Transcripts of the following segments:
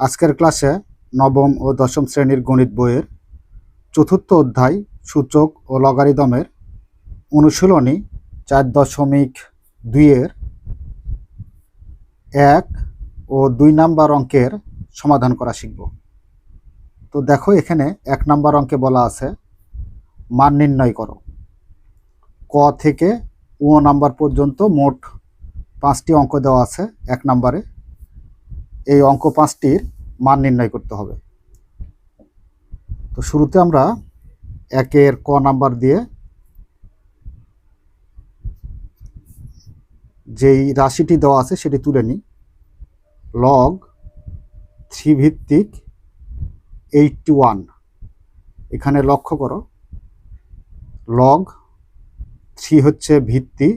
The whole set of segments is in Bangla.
আজকের ক্লাসে নবম ও দশম শ্রেণীর গণিত বইয়ের চতুর্থ অধ্যায় সূচক ও লগারিদমের অনুশীলনী 4.2-এর 1 ও 2 নাম্বার অঙ্কের সমাধান করা শিখব। তো দেখো, এখানে 1 নাম্বার অঙ্কে বলা আছে মান নির্ণয় করো। ক থেকে ও নাম্বার পর্যন্ত মোট 5টি অঙ্ক দেওয়া আছে 1 নাম্বারে। এই অঙ্ক 5টির মান নির্ণয় করতে হবে। তো শুরুতে আমরা 1-এর ক নাম্বার দিয়ে যেই রাশিটি দেওয়া আছে সেটি তুলে নিই। লগ 3 ভিত্তিক 81। এখানে লক্ষ্য করো, লগ 3 হচ্ছে ভিত্তি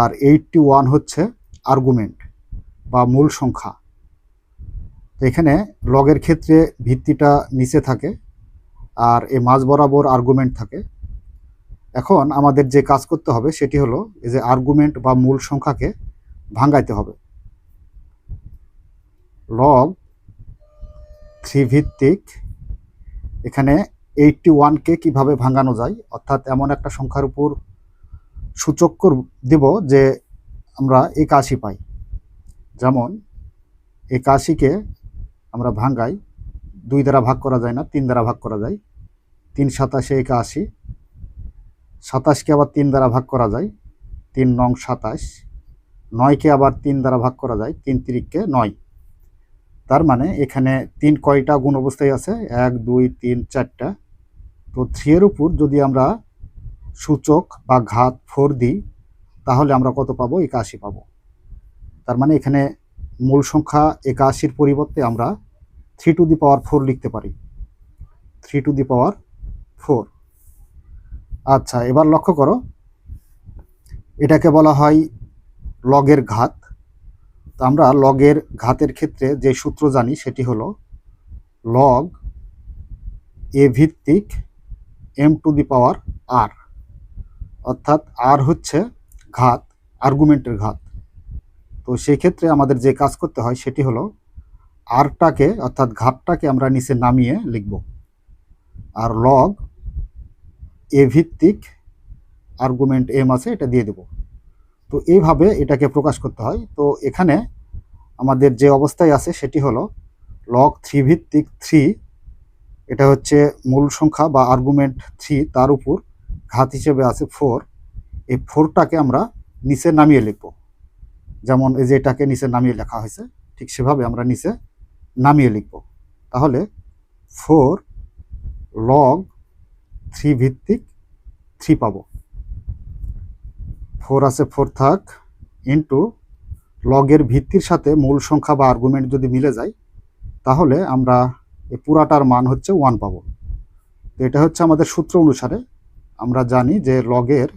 আর 81 হচ্ছে আর্গুমেন্ট বা মূল সংখ্যা। তো এখানে লগের ক্ষেত্রে ভিত্তিটা নিচে থাকে আর এই মাঝ বরাবর আর্গুমেন্ট থাকে। এখন আমাদের যে কাজ করতে হবে সেটি হলো এই যে আর্গুমেন্ট বা মূল সংখ্যাকে ভাঙাইতে হবে। লগ 3 ভিত্তিক এখানে 81কে কিভাবে ভাঙানো যায়, অর্থাৎ এমন একটা সংখ্যার উপর সূচক দেব যে আমরা 81 পাই। যেমন 81কে আমরা ভাঙাই, 2 দ্বারা ভাগ করা যায় না, 3 দ্বারা ভাগ করা যায়। 3 27 81। 27কে আবার 3 দ্বারা ভাগ করা যায়, 3 নং 27। 9কে আবার 3 দ্বারা ভাগ করা যায়, 3 তিরিকে 9। তার মানে এখানে 3 কয়টা গুণ অবস্থায় আছে? 1 2 3 4টা। তো 3 এর উপর যদি আমরা সূচক বা ঘাত 4 দিই তাহলে আমরা কত পাবো? 81 পাবো। তার মানে এখানে মূল সংখ্যা 81-র পরিবর্তে আমরা 3 টু দি পাওয়ার 4 লিখতে পারি। 3 টু দি পাওয়ার 4। আচ্ছা, এবার লক্ষ্য করো, এটাকে বলা হয় লগের ঘাত। তো আমরা লগের ঘাতের ক্ষেত্রে যে সূত্র জানি সেটি হলো লগ এ ভিত্তিক এম টু দি পাওয়ার আর, অর্থাৎ আর হচ্ছে ঘাত, আর্গুমেন্টের ঘাত। তো সেই ক্ষেত্রে আমাদের যে কাজ করতে হয় সেটি হলো আরটাকে অর্থাৎ ঘাতটাকে আমরা নিচে নামিয়ে লিখব আর লগ এ ভিত্তিক আর্গুমেন্ট এম আছে এটা দিয়ে দেব। তো এইভাবে এটাকে প্রকাশ করতে হয়। তো এখানে আমাদের যে অবস্থায় আছে সেটি হলো লগ 3 ভিত্তিক 3, এটা হচ্ছে মূল সংখ্যা বা আর্গুমেন্ট 3, তার উপর ঘাত হিসেবে আছে 4। এই 4টাকে আমরা নিচে নামিয়ে লিখব। যেমন এই যে এটাকে নিচে নামিয়ে লেখা হয়েছে, ঠিক সেভাবে আমরা নিচে নামিয়ে লিখব। তাহলে 4 লগ 3 ভিত্তিক 3 পাবো। 4 আছে 4 থাক, ইন্টু লগের ভিত্তির সাথে মূল সংখ্যা বা আর্গুমেন্ট যদি মিলে যায় তাহলে আমরা এই পুরাটার মান হচ্ছে 1 পাবো। তো এটা হচ্ছে আমাদের সূত্র অনুসারে আমরা জানি যে লগের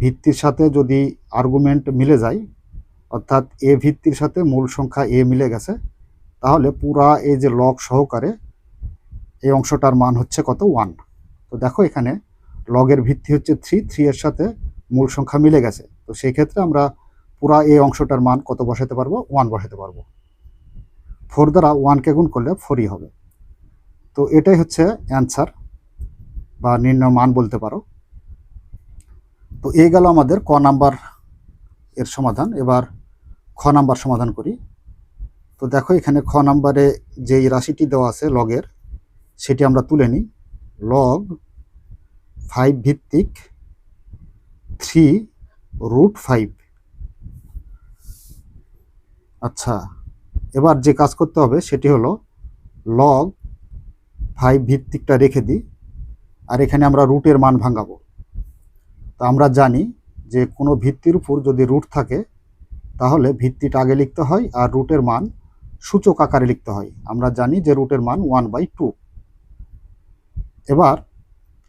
ভিত্তির সাথে যদি আর্গুমেন্ট মিলে যায়, অর্থাৎ এ ভিত্তির সাথে মূল সংখ্যা এ মিলে গেছে, তাহলে পুরা এই যে লগ সহকারে এই অংশটার মান হচ্ছে কত? 1। তো দেখো, এখানে লগের ভিত্তি হচ্ছে 3 এর সাথে মূল সংখ্যা মিলে গেছে। তো সেই ক্ষেত্রে আমরা পুরা এই অংশটার মান কত বসাতে পারবো? 1 বসাতে পারবো। 4 দ্বারা 1কে গুণ করলে 4ই হবে। তো এটাই হচ্ছে অ্যান্সার বা নির্ণয় মান বলতে পারো। তো এই গেল আমাদের ক নাম্বার এর সমাধান। এবার খ নাম্বার সমাধান করি। তো দেখো, এখানে খ নাম্বারে যেই রাশিটি দেওয়া আছে লগের, সেটি আমরা তুলে নিই। লগ 5 ভিত্তিক 3√5। আচ্ছা, এবার যে কাজ করতে হবে সেটি হলো লগ 5 ভিত্তিকটা রেখে দিই আর এখানে আমরা রুটের মান ভাঙাবো। তো আমরা জানি যে কোনো ভিত্তির উপর যদি রুট থাকে তাহলে ভিত্তিটা আগে লিখতে হয় আর রুটের মান সূচক আকারে লিখতে হয়। আমরা জানি যে রুটের মান 1/2। এবার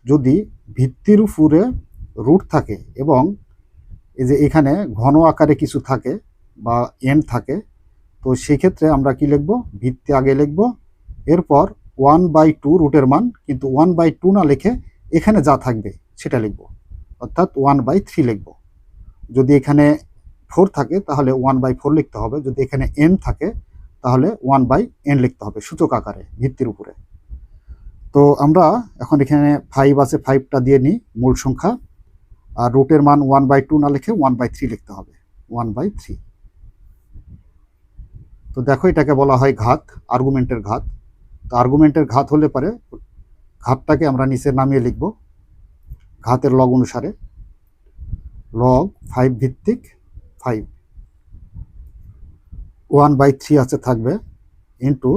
যদি ভিত্তির উপরে রুট থাকে এবং এই যে এখানে ঘন আকারে কিছু থাকে বা এন থাকে, তো সেই ক্ষেত্রে আমরা কি লিখব? ভিত্তি আগে লিখব, এরপর 1/2 রুটের মান, কিন্তু 1/2 না লিখে এখানে যা থাকবে সেটা লিখব, অর্থাৎ 1/3 লিখব। যদি এখানে 4 থাকে তাহলে 1/4 লিখতে হবে, যদি এখানে n থাকে তাহলে 1/n লিখতে হবে সূচক আকারে ভিত্তির উপরে। তো আমরা এখন এখানে 5 আছে, 5টা দিয়ে নিই মূল সংখ্যা, আর রুটের মান 1/2 না লিখে 1/3 লিখতে হবে, 1/3। তো দেখো এটাকে বলা হয় ঘাত, আর্গুমেন্টের ঘাত। তো আর্গুমেন্টের ঘাত হলে পারে ঘাতটাকে আমরা নিচে নামিয়ে লিখব ঘাতের লগ অনুসারে, লগ 5 ভিত্তিক 5 1/3 আছে থাকবে ইন্টু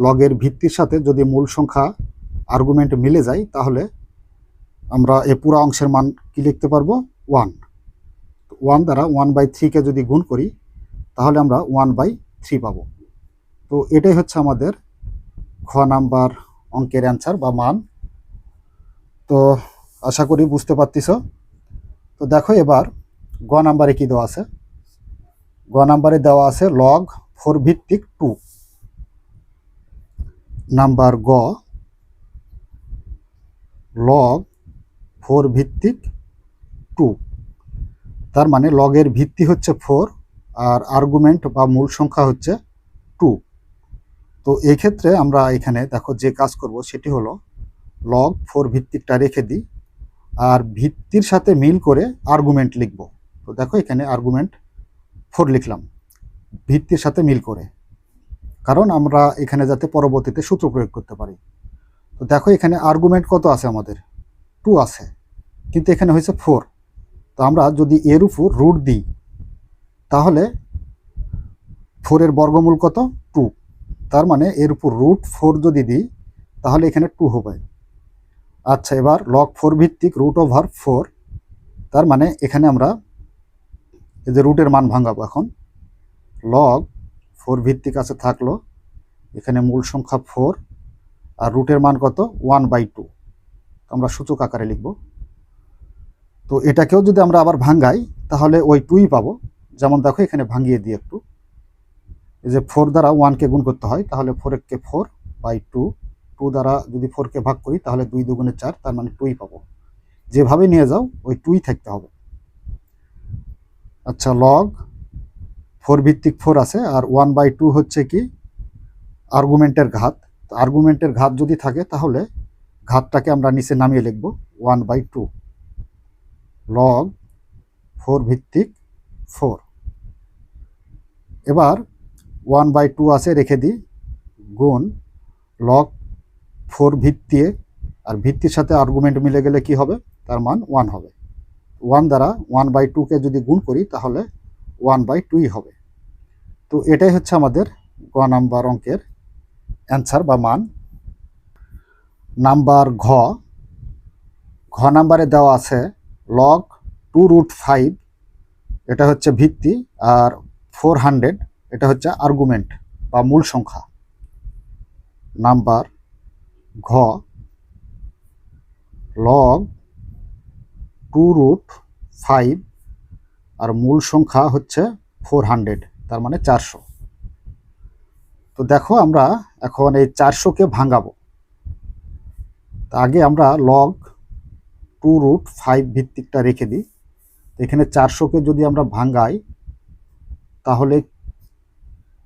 লগের ভিত্তির সাথে যদি মূল সংখ্যা আর্গুমেন্ট মিলে যায় তাহলে আমরা এই পুরো অংশের মান কি লিখতে পারবো 1। 1 দ্বারা 1/3কে যদি গুণ করি তাহলে আমরা 1/3 পাবো। তো এটাই হচ্ছে আমাদের খ নাম্বার অঙ্কের অ্যান্সার বা মান। তো আশা করি বুঝতে পারতেছ। তো দেখো এবার গ নাম্বারে কি দেওয়া আছে। গ নাম্বারে দেওয়া আছে লগ 4 ভিত্তিক 2। নাম্বার গ লগ 4 ভিত্তিক 2, তার মানে লগের ভিত্তি হচ্ছে 4 আর আর্গুমেন্ট বা মূল সংখ্যা হচ্ছে 2। তো এই ক্ষেত্রে আমরা এখানে দেখো যে কাজ করব সেটি হলো লগ 4 ভিত্তিকটা রেখে দিই আর ভিত্তির সাথে মিল করে আর্গুমেন্ট লিখব। তো দেখো এখানে আর্গুমেন্ট 4 লিখলাম ভিত্তির সাথে মিল করে, কারণ আমরা এখানে যাতে পরবর্তীতে সূত্র প্রয়োগ করতে পারি। তো দেখো এখানে আর্গুমেন্ট কত আছে, আমাদের 2 আছে, কিন্তু এখানে হয়েছে 4। তো আমরা যদি এর উপর রুট দিই তাহলে 4 এর বর্গমূল কত 2, তার মানে এর উপর রুট 4 যদি দিই তাহলে এখানে 2 হবে। আচ্ছা, এবার লগ 4 ভিত্তিক রুট ওভার 4, তার মানে এখানে আমরা এই যে রুটের মান ভাঙাবো। এখন লগ 4 ভিত্তিক আছে থাকলো, এখানে মূল সংখ্যা 4 আর রুটের মান কত 1/2, আমরা সূচক আকারে লিখব। তো এটাকেও যদি আমরা আবার ভাঙাই তাহলে ওই 2ই পাবো। যেমন দেখো এখানে ভাঙিয়ে দিই একটু, এই যে 4 দ্বারা 1কে গুণ করতে হয়, তাহলে 4কে 4/2, 2 দ্বারা যদি 4কে ভাগ করি তাহলে 2 দুগুণে 4, তার মানে 2ই পাবো। যেভাবে নিয়ে যাও ওই 2ই থাকতে হবে। আচ্ছা, লগ 4 ভিত্তিক 4 আছে আর 1/2 হচ্ছে কি আর্গুমেন্টের ঘাত। আর্গুমেন্টের ঘাত যদি থাকে তাহলে ঘাতটাকে আমরা নিচে নামিয়ে লিখব 1/2 লগ 4 ভিত্তিক 4। এবার 1/2 আছে রেখে দিই গুণ লগ 4 ভিত্তি আর ভিত্তির সাথে আর্গুমেন্ট মিলে গেলে কি হবে, তার মান 1 হবে। 1 দ্বারা 1/2কে যদি গুণ করি তাহলে 1/2ই হবে। তো এটাই হচ্ছে আমাদের গ নাম্বার অঙ্কের অ্যান্সার বা মান। নাম্বার ঘ নাম্বারে দেওয়া আছে লগ 2√5, এটা হচ্ছে ভিত্তি, আর 400 এটা হচ্ছে আর্গুমেন্ট বা মূল সংখ্যা। নাম্বার ঘ লগ 2√5 আর মূল সংখ্যা হচ্ছে 400, তার মানে 400। তো দেখো আমরা এখন এই 400কে ভাঙাবো। আগে আমরা লগ 2√5 ভিত্তিকটা রেখে দিই। এখানে 400কে যদি আমরা ভাঙাই তাহলে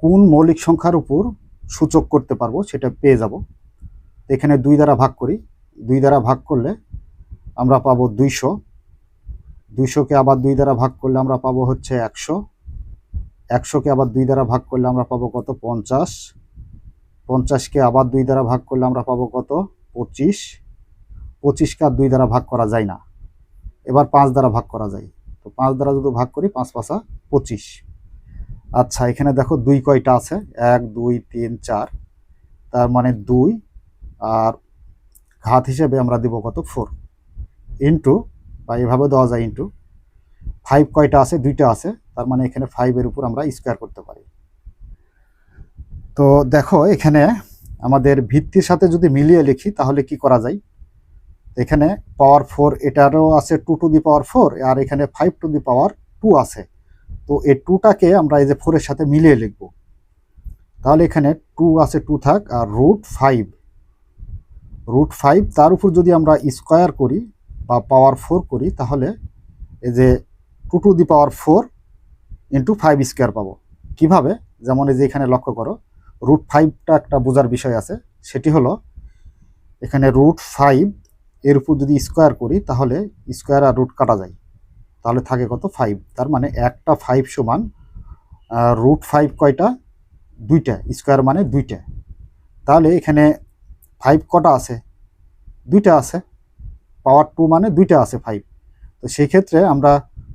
কোন মৌলিক সংখ্যার উপর সূচক করতে পারবো সেটা পেয়ে যাব। এখানে 2 দ্বারা ভাগ করি, 2 দ্বারা ভাগ করলে আমরা পাবো 200, 200কে আবার 2 দ্বারা ভাগ করলে আমরা পাবো হচ্ছে 100, 100কে আবার 2 দ্বারা ভাগ করলে আমরা পাবো কত 50, 50কে আবার 2 দ্বারা ভাগ করলে আমরা পাবো কত 25, 25কে আর 2 দ্বারা ভাগ করা যায় না, এবার 5 দ্বারা ভাগ করা যায়। তো 5 দ্বারা যদি ভাগ করি 5 5 25। আচ্ছা, এখানে দেখো 2 কয়টা আছে 1 2 3 4, তার মানে 2 আর ঘাত হিসেবে আমরা দিব কত 4 ইন্টু, বা এভাবে দেওয়া যায় ইন্টু 5 কয়টা আছে 2টা আছে, তার মানে এখানে 5 এর উপর আমরা স্কোয়ার করতে পারি। তো দেখো এখানে আমাদের ভিত্তির সাথে যদি মিলিয়ে লিখি তাহলে কি করা যায়। এখানে পাওয়ার 4 এটারও আছে 2 টু দি পাওয়ার 4 আর এখানে 5 টু দি পাওয়ার 2 আছে। তো এই 2টাকে আমরা এই যে 4 এর সাথে মিলিয়ে লিখব। তাহলে এখানে 2 আছে 2 থাক, আর √5 তার উপর যদি আমরা স্কোয়ার করি বা পাওয়ার 4 করি তাহলে এই যে 2 to the power 4 into 5 square পাবো। কিভাবে, যেমন এই যে এখানে লক্ষ্য করো √5টা একটা বোঝার বিষয় আছে, সেটি হলো এখানে √5 এর উপর যদি স্কোয়ার করি তাহলে স্কোয়ার আর রুট কাটা যায়, তাহলে থাকে কত 5। তার মানে একটা 5 সমান √5 কয়টা, 2টা, স্কোয়ার মানে 2টা। তাহলে এখানে 5 কটা আছে, 2টা আছে, পাওয়ার 2 মানে 2টা আছে 5। তো সেই ক্ষেত্রে আমরা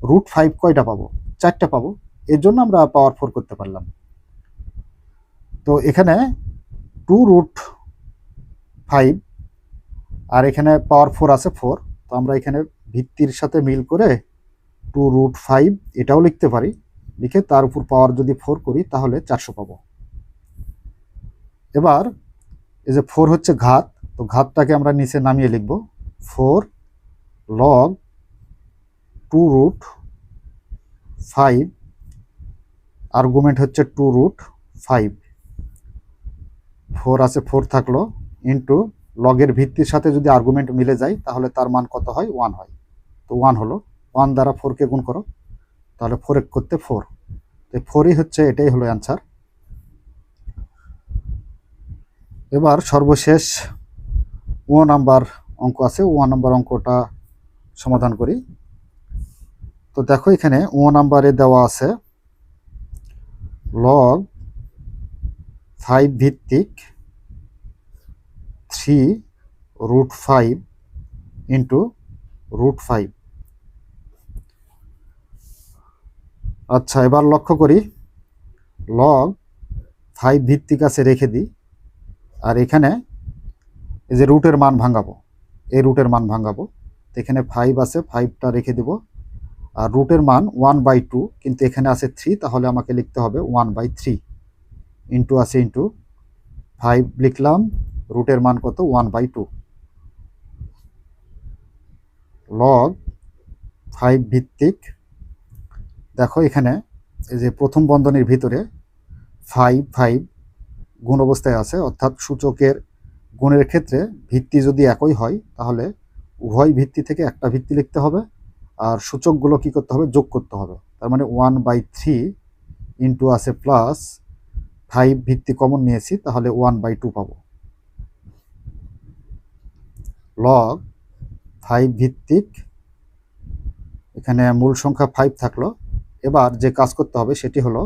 √5 কয়টা পাবো, 4টা পাবো। এর জন্য আমরা পাওয়ার 4 করতে পারলাম। তো এখানে 2√5 আর এখানে পাওয়ার 4 আছে 4। তো আমরা এখানে ভিত্তির সাথে মিল করে 2√5 এটাও লিখতে পারি, লিখে তার উপর পাওয়ার যদি 4 করি তাহলে 400 পাবো। এবার এই যে 4 হচ্ছে ঘাত, তো ঘাতটাকে আমরা নিচে নামিয়ে লিখব 4 log 2√5, আর্গুমেন্ট হচ্ছে 2√5, 4 আছে 4 থাকলো, ইন্টু লগের ভিত্তির সাথে যদি আর্গুমেন্ট মিলে যায় তাহলে তার মান কত হয়, 1 হয়। তো 1 হলো, 1 দ্বারা 4কে গুণ করো, তাহলে 4 এক করতে 4, তো 4ই হচ্ছে, এটাই হলো অ্যান্সার। এবার সর্বশেষ 1 নাম্বার অঙ্ক আছে, 1 নাম্বার অঙ্কটা সমাধান করি। তো দেখো এখানে 1 নাম্বারে দেওয়া আছে log 5 ভিত্তিক 3√5 ইন্টু √5। আচ্ছা, এবার লক্ষ্য করি log 5 ভিত্তিক আছে রেখে দিই, আর এখানে এই যে রুটের মান ভাঙাবো, এই রুটের মান ভাঙাবো। তো এখানে 5 আছে, 5টা রেখে দিব, আর রুটের মান 1/2, কিন্তু এখানে আছে 3, তাহলে আমাকে লিখতে হবে 1/3, ইন্টু আছে ইন্টু 5 লিখলাম, রুটের মান কত 1/2। log 5 ভিত্তিক, দেখো এখানে এই যে প্রথম বন্ধনীর ভিতরে 5 গুণ অবস্থায় আছে, অর্থাৎ সূচকের গুণের ক্ষেত্রে ভিত্তি যদি একই হয় তাহলে উভয় ভিত্তি থেকে একটা ভিত্তি লিখতে হবে, আর সূচকগুলো কি করতে হবে, যোগ করতে হবে। তার মানে 1/3 ইন্টু আছে প্লাস 5 ভিত্তি কমন নিয়েছি, তাহলে 1/2 পাবো। log 5 ভিত্তিক, এখানে মূল সংখ্যা 5 থাকলো। এবার যে কাজ করতে হবে সেটি হলো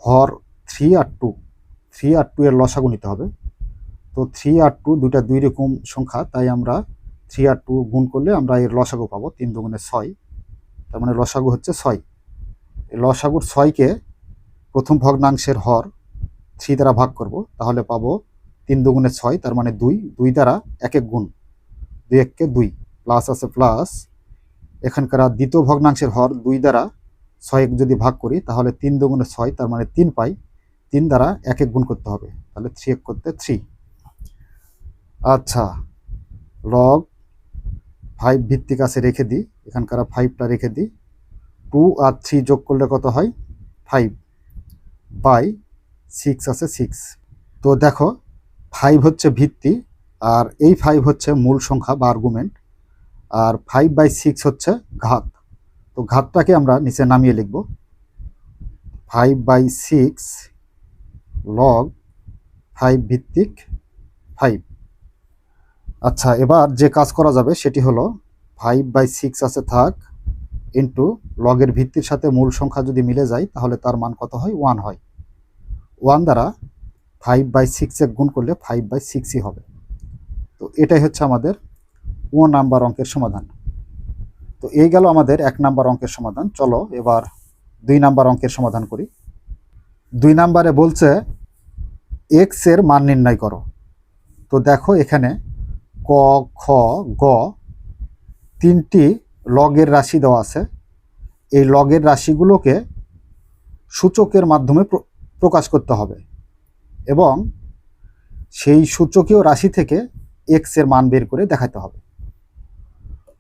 হর 3 আর 2, 3 আর 2 এর লসাগু নিতে হবে। তো 3 আর 2 দুইটা দুই রকম সংখ্যা, তাই আমরা 3 আর 2 গুণ করলে আমরা এর লসাগু পাবো, 3 দুগুণে 6, তার মানে লসাগু হচ্ছে 6। এই লসাগুর 6কে প্রথম ভগ্নাংশের হর 3 দ্বারা ভাগ করব, তাহলে পাবো 3 দুগুণে 6, তার মানে 2, 2 দ্বারা 1 গুণ, 2 1কে 2, প্লাস আছে প্লাস, এখানকার দ্বিতীয় ভগ্নাংশের হর 2 দ্বারা 6 যদি ভাগ করি তাহলে 3 দুগুণে 6, তার মানে 3 পাই, 3 দ্বারা 1 গুণ করতে হবে, তাহলে 3 1 করতে 3। আচ্ছা, log 5 ভিত্তিক আছে রেখে দিই, এখানকার 5টা রেখে দিই, 2 আর 3 যোগ করলে কত হয় 5/6 আছে 6। তো দেখো 5 হচ্ছে ভিত্তি, আর এই 5 হচ্ছে মূল সংখ্যা বা আর্গুমেন্ট, আর 5/6 হচ্ছে ঘাত। তো ঘাতটাকে আমরা নিচে নামিয়ে লিখব 5/6 log 5 ভিত্তিক 5। আচ্ছা, এবার যে কাজ করা যাবে সেটি হলো 5/6 আছে থাক, ইন্টু লগের ভিত্তির সাথে মূল সংখ্যা যদি মিলে যায় তাহলে তার মান কত হয়, 1 হয়। 1 দ্বারা 5/6 গুণ করলে 5/6ই হবে। তো এটাই হচ্ছে আমাদের 1 নাম্বার অঙ্কের সমাধান। তো এই গেল আমাদের 1 নাম্বার অঙ্কের সমাধান। চলো এবার 2 নাম্বার অঙ্কের সমাধান করি। 2 নাম্বারে বলছে x এর মান নির্ণয় করো। তো দেখো এখানে ক, খ, গ 3টি লগের রাশি দেওয়া আছে। এই লগের রাশিগুলোকে সূচকের মাধ্যমে প্রকাশ করতে হবে, এবং সেই সূচকীয় রাশি থেকে x এর মান বের করে দেখাতে হবে।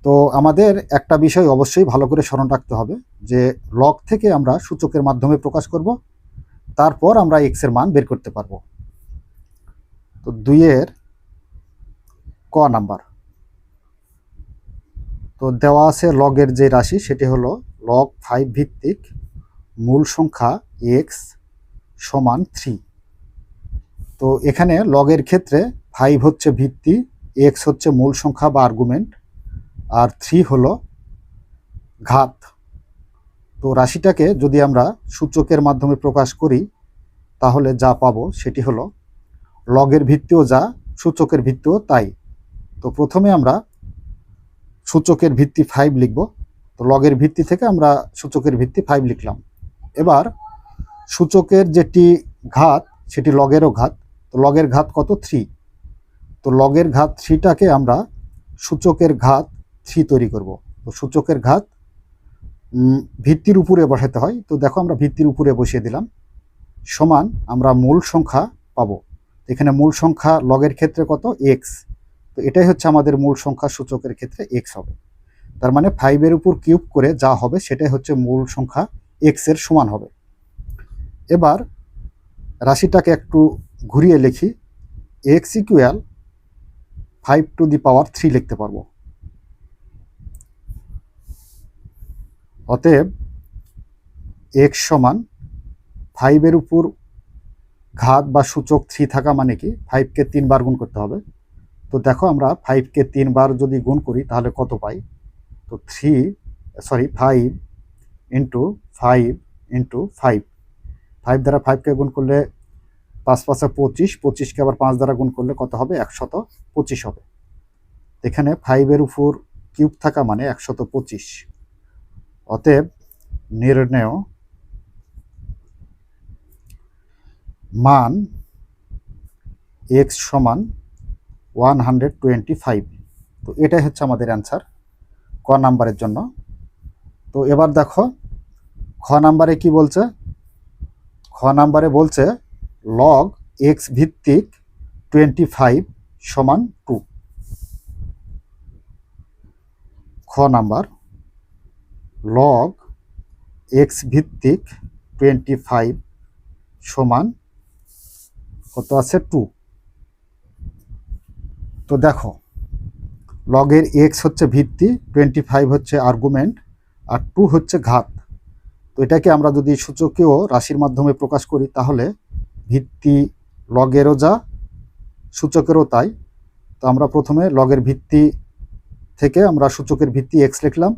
তো আমাদের একটা বিষয় অবশ্যই ভালো করে স্মরণ রাখতে হবে যে লগ থেকে আমরা সূচকের মাধ্যমে প্রকাশ করব, তারপর আমরা x এর মান বের করতে পারবো। তো 2 এর ক নাম্বার, তো দেওয়া আছে লগের যে রাশি সেটি হলো log 5 ভিত্তিক মূল সংখ্যা x সমান 3। তো এখানে লগের ক্ষেত্রে 5 হচ্ছে ভিত্তি, x হচ্ছে মূল সংখ্যা বা আর্গুমেন্ট, আর 3 হলো ঘাত। তো রাশিটাকে যদি আমরা সূচকের মাধ্যমে প্রকাশ করি তাহলে যা পাবো সেটি হলো লগের ভিত্তিও যা, সূচকের ভিত্তিও তাই। তো প্রথমে আমরা সূচকের ভিত্তি 5 লিখব। তো লগের ভিত্তি থেকে আমরা সূচকের ভিত্তি 5 লিখলাম। এবার সূচকের যেটি ঘাত সেটি লগেরও ঘাত। তো লগের ঘাত কত? 3। তো লগের ঘাত 3টাকে আমরা সূচকের ঘাত 3 তৈরি করব। তো সূচকের ঘাত ভিত্তির উপরে বসাতে হয়। তো দেখো আমরা ভিত্তির উপরে বসিয়ে দিলাম, সমান আমরা মূল সংখ্যা পাবো। এখানে মূল সংখ্যা লগের ক্ষেত্রে কত? x। তো এটাই হচ্ছে আমাদের মূল সংখ্যা, সূচকের ক্ষেত্রে x হবে। তার মানে 5-এর উপর কিউব করে যা হবে সেটাই হচ্ছে মূল সংখ্যা x এর সমান হবে। এবার রাশিটাকে একটু ঘুরিয়ে লিখি, x ইকুয়াল 5 টু দি পাওয়ার 3 লিখতে পারবো। অতএব x সমান 5-এর উপর ঘাত বা সূচক 3 থাকা মানে কি 5কে 3 বার গুণ করতে হবে। তো দেখো আমরা 5কে 3 বার যদি গুণ করি তাহলে কত পাই? তো 5 ইন্টু 5 ইন্টু 5, 5 দ্বারা 5কে গুণ করলে 5 5 25, 25কে আবার 5 দ্বারা গুণ করলে কত হবে? 125 হবে। এখানে 5-এর উপর কিউব থাকা মানে 125। অতএব নির্ণেয় মান x সমান 125। তো এটাই হচ্ছে আমাদের অ্যান্সার ক নাম্বারের জন্য। তো এবার দেখো খ নাম্বারে কি বলছে? খ নাম্বারে বলছে লগ x ভিত্তিক 25 সমান 2। খ নাম্বার লগ x ভিত্তিক 25 সমান কত আছে? 2। তো দেখো লগের x হচ্ছে ভিত্তি, 25 হচ্ছে আর্গুমেন্ট, আর 2 হচ্ছে ঘাত। তো এটাকে আমরা যদি সূচকীয় রাশির মাধ্যমে প্রকাশ করি তাহলে ভিত্তি লগেরও যা, সূচকেরও তাই। তো আমরা প্রথমে লগের ভিত্তি থেকে আমরা সূচকের ভিত্তি x লিখলাম।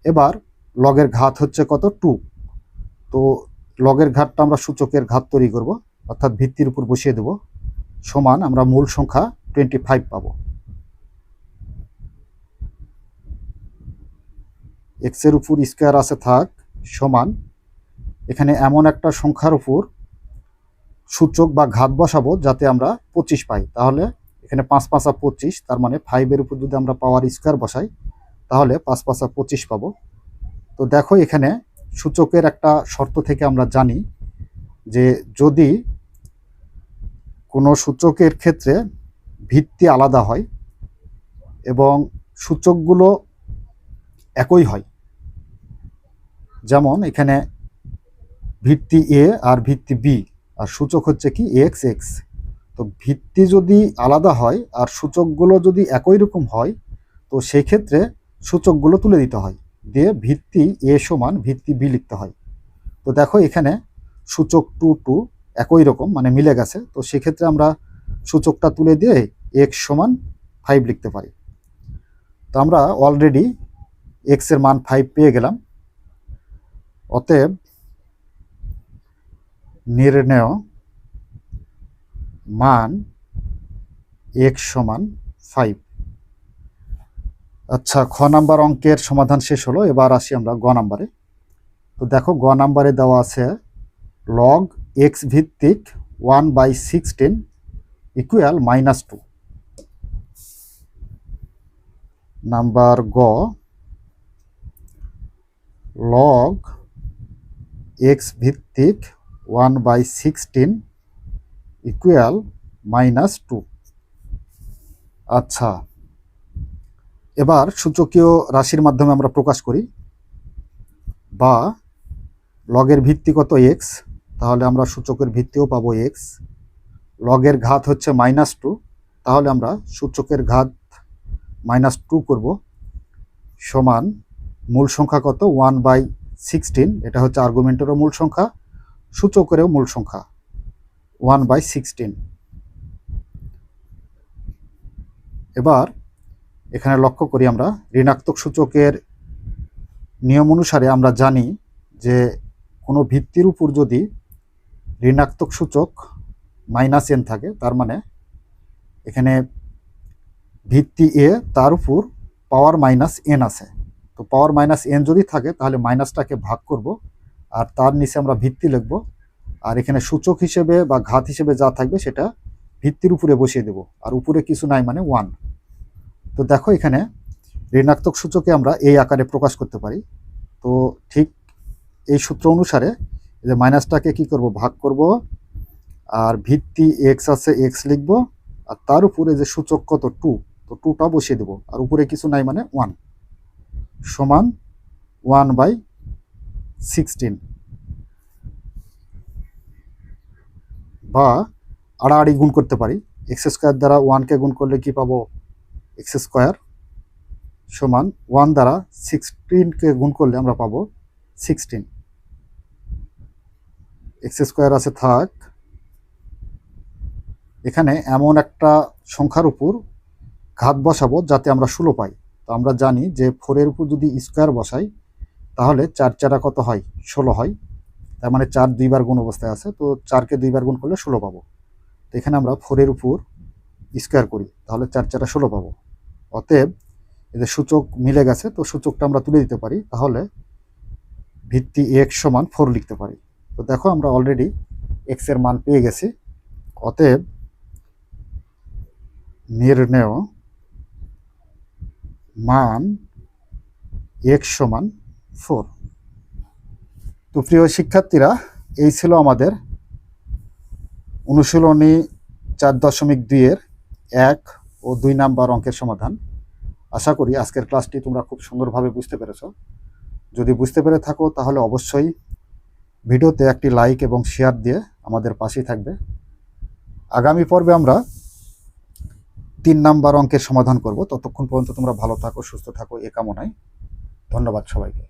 এবার লগের ঘাত হচ্ছে কত? 2। তো লগের ঘাতটা আমরা সূচকের ঘাত তৈরি করব, অর্থাৎ ভিত্তির উপর বসিয়ে দেব, সমান আমরা মূল সংখ্যা 25 পাবো। x এর উপর স্কোয়ার আছে থাক, সমান এখানে এমন একটা সংখ্যার উপর সূচক বা ঘাত বসাবো যাতে আমরা 25 পাই। তাহলে এখানে 5 5 25, তার মানে 5-এর উপর যদি আমরা পাওয়ার স্কোয়ার বসাই তাহলে 5 5 25 পাবো। তো দেখো এখানে সূচকের একটা শর্ত থেকে আমরা জানি যে যদি কোনো সূচকের ক্ষেত্রে ভিত্তি আলাদা হয় এবং সূচকগুলো একই হয়, যেমন এখানে ভিত্তি a আর ভিত্তি b আর সূচক হচ্ছে কি x x। তো ভিত্তি যদি আলাদা হয় আর সূচকগুলো যদি একই রকম হয় তো সেই ক্ষেত্রে সূচকগুলো তুলে দিতে হয়, দিয়ে ভিত্তি a সমান ভিত্তি b লিখতে হয়। তো দেখো এখানে সূচক 2 2 একই রকম মানে মিলে গেছে। তো সেক্ষেত্রে আমরা সূচকটা তুলে দিয়ে x সমান 5 লিখতে পারি। তো আমরা অলরেডি x এর মান 5 পেয়ে গেলাম। অতএব নির্ণেয় মান x সমান 5। আচ্ছা, খ নাম্বার অঙ্কের সমাধান শেষ হলো। এবার আসি আমরা গ নাম্বারে। তো দেখো গ নাম্বারে দেওয়া আছে লগ x ভিত্তিক 1/16 ইকুয়াল -2। নাম্বার গ লগ x ভিত্তিক 1/16 ইকুয়াল -2। আচ্ছা, এবার সূচকীয় রাশির মাধ্যমে আমরা প্রকাশ করি, বা লগের ভিত্তি কত? x, তাহলে আমরা সূচকের ভিত্তিও পাবো x। লগের ঘাত হচ্ছে -2, তাহলে আমরা সূচকের ঘাত -2 করব, সমান মূল সংখ্যা কত? 1/16, এটা হচ্ছে আর্গুমেন্টেরও মূল সংখ্যা। সূচকেরও মূল সংখ্যা 1/16। এবার এখানে লক্ষ্য করি আমরা ঋণাত্মক সূচকের নিয়ম অনুসারে আমরা জানি যে কোনো ভিত্তির উপর যদি ঋণাত্মক সূচক -n থাকে, তার মানে এখানে ভিত্তি এ তার উপর পাওয়ার -n আছে। তো পাওয়ার -n যদি থাকে তাহলে মাইনাসটাকে ভাগ করব আর তার নিচে আমরা ভিত্তি লিখব, আর এখানে সূচক হিসেবে বা ঘাত হিসেবে যা থাকবে সেটা ভিত্তির উপরে বসিয়ে দেব, আর উপরে কিছু নাই মানে 1। তো দেখো এখানে ঋণাত্মক সূচকে আমরা এই আকারে প্রকাশ করতে পারি। তো ঠিক এই সূত্র অনুসারে যে মাইনাসটাকে কি করব, ভাগ করব, আর ভিত্তি x আছে x লিখব, আর তার উপরে যে সূচক কত 2, তো 2টা বসিয়ে দেব, আর উপরে কিছু নাই মানে 1 সমান 1/16। বা আড়াআড়ি গুণ করতে পারি, x² দ্বারা 1কে গুণ করলে কি পাবো, x² সমান 1 দ্বারা 16কে গুণ করলে আমরা পাবো 16। x² আছে থাক। এখানে এমন একটা সংখ্যার উপর ঘাত বসাবো যাতে আমরা 16 পাই। তো আমরা জানি যে 4-এর উপর যদি স্কোয়ার বসাই তাহলে 4 4 কত হয়, 16 হয়। তার মানে 4 দুইবার গুণ অবস্থায় আছে, তো 4কে দুইবার গুণ করলে 16 পাবো। তো এখানে আমরা 4-এর উপর স্কোয়ার করি, তাহলে 4 4 16 পাবো। অতএব এদের সূচক মিলে গেছে, তো সূচকটা আমরা তুলে দিতে পারি, তাহলে ভিত্তি x সমান 4 লিখতে পারি। তো দেখো আমরা অলরেডি x এর মান পেয়ে গেছি। অতএব নির্ণেয় মান x সমান 4। তো প্রিয় শিক্ষার্থীরা, এই ছিল আমাদের অনুশীলনী 4.2-এর 1 ও 2 নাম্বার অঙ্কের সমাধান। আশা করি আজকের ক্লাসটি তোমরা খুব সুন্দরভাবে বুঝতে পেরেছ। যদি বুঝতে পেরে থাকো তাহলে অবশ্যই ভিডিওতে একটি লাইক এবং শেয়ার দিয়ে আমাদের পাশেই থাকবে। আগামী পর্বে আমরা 3 নাম্বার অঙ্কের সমাধান করব। ততক্ষণ পর্যন্ত তোমরা ভালো থাকো, সুস্থ থাকো, এ কামনায় ধন্যবাদ সবাইকে।